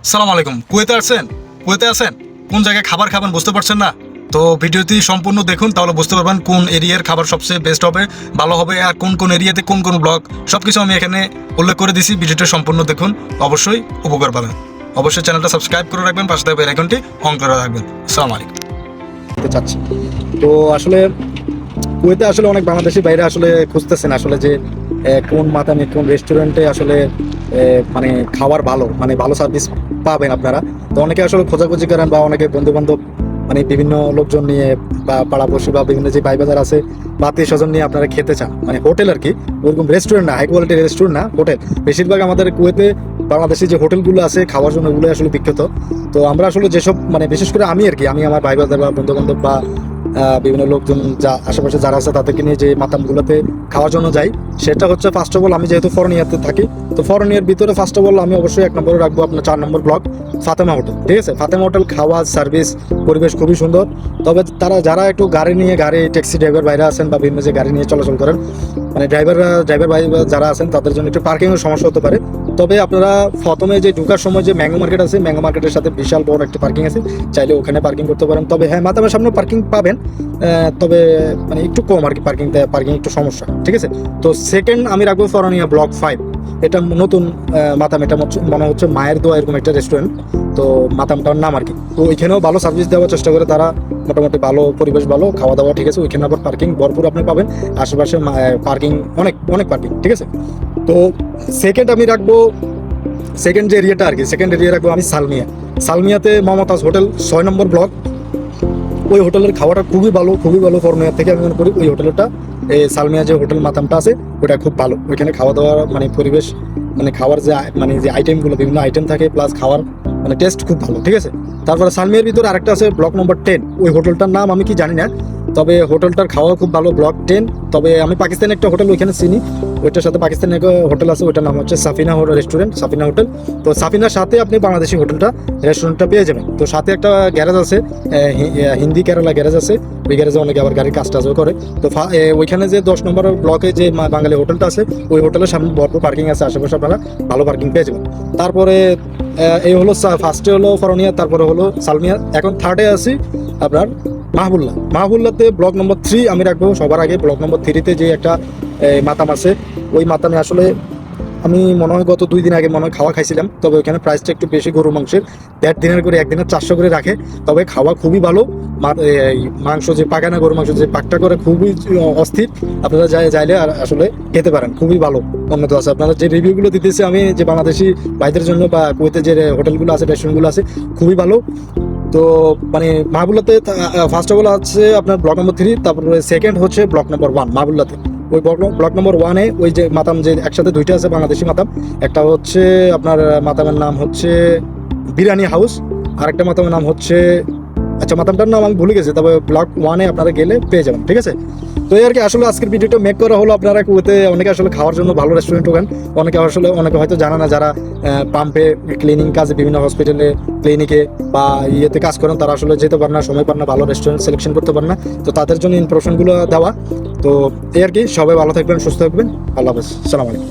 সালাম আলাইকুম। কুয়েতে আছেন কোন জায়গায় খাবার খাবেন বুঝতে পারছেন না? তো ভিডিওটি সম্পূর্ণ দেখুন, তাহলে বুঝতে পারবেন কোন এরিয়ার খাবার সবচেয়ে বেস্ট হবে, ভালো হবে, আর কোন কোন এরিয়াতে কোন কোন ব্লগ সবকিছু আমি এখানে উল্লেখ করে দিছি। ভিডিওটা সম্পূর্ণ দেখুন, অবশ্যই উপকার পাবেন। অবশ্যই চ্যানেলটা সাবস্ক্রাইব করে রাখবেন, পাশে থাকা বেল আইকনটি অন করে রাখবেন। আসসালামু আলাইকুম। চাচ্ছি তো আসলে কুয়েতে আসলে অনেক বাংলাদেশি বাইরে আসলে খুঁজতেছেন আসলে যে কোন মাতামে কোন রেস্টুরেন্টে আসলে মানে খাবার ভালো, মানে ভালো সার্ভিস পাবেন আপনারা। তো অনেকে আসলে খোঁজাখুঁজি করেন বা অনেকে বন্ধু বান্ধব মানে বিভিন্ন লোকজন নিয়ে বা পাড়াপড়শি বা বিভিন্ন যে বাজার আছে বা আত্মীয় স্বজন নিয়ে আপনারা খেতে চান, মানে হোটেল আর কি, ওরকম রেস্টুরেন্ট না, হাই কোয়ালিটির রেস্টুরেন্ট না, হোটেল। বেশিরভাগ আমাদের কুয়েতে বাংলাদেশি যে হোটেলগুলো আছে খাওয়ার জন্য ওগুলো আসলে বিখ্যাত। তো আমরা আসলে যেসব মানে বিশেষ করে আমি আর কি, আমি আমার বাজার বা বন্ধু বান্ধব বা বিভিন্ন লোকজন যা আশেপাশে যারা আছে তাদেরকে নিয়ে যে মাতামগুলোতে খাওয়ার জন্য যাই, সেটা হচ্ছে ফার্স্ট অফ অল আমি যেহেতু ফরেনিয়াতে থাকি, তো ফরেনিয়ার ভিতরে ফার্স্ট অফ অল আমি অবশ্যই 1 নম্বরে রাখবো আপনার 4 নম্বর ব্লক ফাতেমা হোটেল। ঠিক আছে, ফাতেমা হোটেল খাওয়া সার্ভিস পরিবেশ খুবই সুন্দর। তবে যারা একটু গাড়ি ট্যাক্সি ড্রাইভার বাইরে আছেন বা বিভিন্ন যে গাড়ি নিয়ে চলাচল করেন, মানে ড্রাইভার ভাই যারা আছেন তাদের জন্য একটু পার্কিংয়ের সমস্যা হতে পারে। তবে আপনারা প্রথমে যে ঢোকার সময় যে ম্যাঙ্গো মার্কেট আছে, ম্যাঙ্গো মার্কেটের সাথে বিশাল বড় একটা পার্কিং আছে, চাইলে ওখানে পার্কিং করতে পারেন। তবে হ্যাঁ, মাতামের সামনে পার্কিং পাবেন, তবে মানে একটু কম আর কি, পার্কিং একটু সমস্যা। ঠিক আছে, তো সেকেন্ড আমি রাখবো ফরনিয়া ব্লক 5। এটা নতুন মাতাম, এটা মনে হচ্ছে মায়ের দোয়া এরকম একটা রেস্টুরেন্ট, তো মাতামটার নাম আর কি। তো ওইখানেও ভালো সার্ভিস দেওয়ার চেষ্টা করে তারা, মোটামুটি ভালো পরিবেশ, ভালো খাওয়া দাওয়া। ঠিক আছে, ওইখানে আবার পার্কিং ভরপুর আপনি পাবেন, আশেপাশে পার্কিং অনেক অনেক পার্কিং। ঠিক আছে, তো সেকেন্ড আমি রাখবো, সেকেন্ড যে এরিয়াটা আর কি, সেকেন্ড এরিয়া রাখবো আমি সালমিয়াতে মমতাজ হোটেল 6 নম্বর ব্লক। ওই হোটেলের খাওয়াটা খুবই ভালো, খুবই ভালো। ফরমিয়া থেকে আমি মনে করি ওই হোটেলটা, এই সালমিয়া যে হোটেল মাতামটা আছে ওটা খুব ভালো। ওইখানে খাওয়া দাওয়া মানে পরিবেশ, মানে খাওয়ার যে মানে যে আইটেমগুলো, বিভিন্ন আইটেম থাকে, প্লাস খাওয়ার মানে টেস্ট খুব ভালো। ঠিক আছে, তারপরে সালমিয়ার ভিতরে আরেকটা আছে ব্লক নম্বর 10, ওই হোটেলটার নাম আমি কি জানি না, তবে হোটেলটার খাওয়া খুব ভালো, ব্লক 10। তবে আমি পাকিস্তানের একটা হোটেল ওইখানে চিনি, ওইটার সাথে পাকিস্তানের একটা হোটেল আছে, ওইটার নাম হচ্ছে সাফিনা রেস্টুরেন্ট, সাফিনা হোটেল। তো সাফিনার সাথে আপনি বাংলাদেশি রেস্টুরেন্টটা পেয়ে যাবেন। তো সাথে একটা গ্যারেজ আছে, হিন্দি কেরালা গ্যারেজ আছে, ওই গ্যারেজে অনেকে আবার গাড়ির কাজ টাজও করে। তো ওইখানে যে 10 নম্বর ব্লকে যে বাঙালি হোটেলটা আছে, ওই হোটেলের সামনে ভরপুর পার্কিং আছে, আশেপাশে আপনারা ভালো পার্কিং পেয়ে যাবেন। তারপরে এই হলো ফার্স্টে হলো ফরনিয়া, তারপরে হলো সালমিয়া, এখন থার্ডে আছি আপনার মাহবুল্লাতে ব্লক নম্বর 3 আমি রাখবো সবার আগে। ব্লক নম্বর 3তে যে একটা মাতাম আছে, ওই মাতামে আসলে আমি মনে হয় গত 2 দিন আগে মনে হয় খাওয়া খাইছিলাম। তবে ওখানে প্রাইসটা একটু বেশি, গরু মাংসের 1.5 দিনের করে 1 দিনের 400 করে রাখে। তবে খাওয়া খুবই ভালো, মাংস যে পাকানা গরু মাংস যে পাকটা করে খুবই অস্থির। আপনারা যাইলে আর আসলে খেতে পারেন, খুবই ভালো উন্নত আছে। আপনারা যে রিভিউগুলো দিতেছি আমি, যে বাংলাদেশি ভাইদের জন্য বা কুয়েতে যে হোটেলগুলো আছে, রেস্টুরেন্টগুলো আছে, খুবই ভালো। তো মানে মাহবুল্লাতে ফার্স্ট অফ অল আছে আপনার ব্লক নম্বর 3, তারপরে সেকেন্ড হচ্ছে ব্লক নম্বর 1 মাহবুল্লাতে। ওই ব্লক নম্বর 1-এ ওই যে মাতাম, যে একসাথে দুইটা আছে বাংলাদেশি মাতাম, একটা হচ্ছে আপনার মাতামের নাম হচ্ছে বিরিয়ানি হাউস, আরেকটা মাতামের নাম হচ্ছে, আচ্ছা মাতামটার নাম আমি ভুলে গেছি, তবে ব্লক 1-এ আপনারা গেলে পেয়ে যাবেন। ঠিক আছে, তো এই আর কি আসলে আজকের ভিডিওটা মেক করা হলো। আপনারা কুয়েতে অনেকে আসলে খাওয়ার জন্য ভালো রেস্টুরেন্ট ঢোকেন, অনেকে হয়তো জানা না, যারা পাম্পে ক্লিনিং কাজে, বিভিন্ন হসপিটালে ক্লিনিকে বা ইয়েতে কাজ করেন, তারা আসলে যেতে পারে না, সময় পান না, ভালো রেস্টুরেন্ট সিলেকশন করতে পারে না। তো তাদের জন্য ইনফরমেশনগুলো দেওয়া। তো এই আর কি, সবাই ভালো থাকবেন, সুস্থ থাকবেন, আল্লাহ হাফেজ, সালাম আলাইকুম।